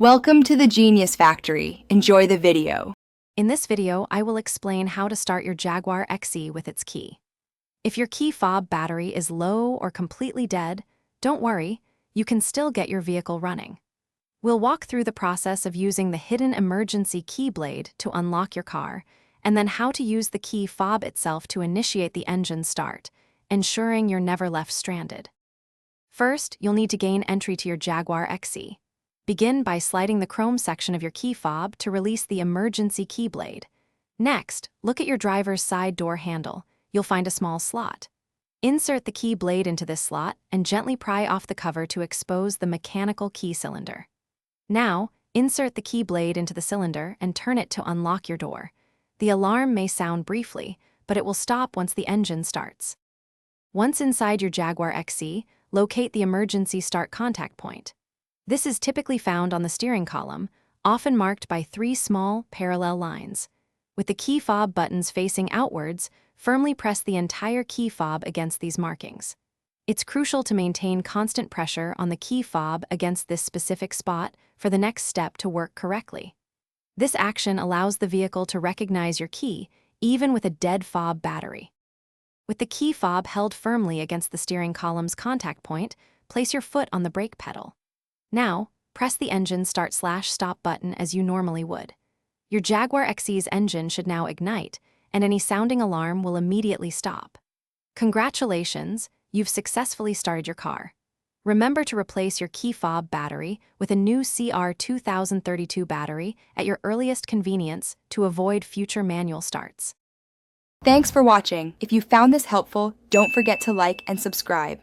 Welcome to the Genius Factory. Enjoy the video. In this video, I will explain how to start your Jaguar XE with its key. If your key fob battery is low or completely dead, don't worry, you can still get your vehicle running. We'll walk through the process of using the hidden emergency key blade to unlock your car, and then how to use the key fob itself to initiate the engine start, ensuring you're never left stranded. First, you'll need to gain entry to your Jaguar XE. Begin by sliding the chrome section of your key fob to release the emergency key blade. Next, look at your driver's side door handle. You'll find a small slot. Insert the key blade into this slot and gently pry off the cover to expose the mechanical key cylinder. Now, insert the key blade into the cylinder and turn it to unlock your door. The alarm may sound briefly, but it will stop once the engine starts. Once inside your Jaguar XE, locate the emergency start contact point. This is typically found on the steering column, often marked by 3 small, parallel lines. With the key fob buttons facing outwards, firmly press the entire key fob against these markings. It's crucial to maintain constant pressure on the key fob against this specific spot for the next step to work correctly. This action allows the vehicle to recognize your key, even with a dead fob battery. With the key fob held firmly against the steering column's contact point, place your foot on the brake pedal. Now, press the engine start/stop button as you normally would. Your Jaguar XE's engine should now ignite, and any sounding alarm will immediately stop. Congratulations, you've successfully started your car. Remember to replace your key fob battery with a new CR2032 battery at your earliest convenience to avoid future manual starts. Thanks for watching. If you found this helpful, don't forget to like and subscribe.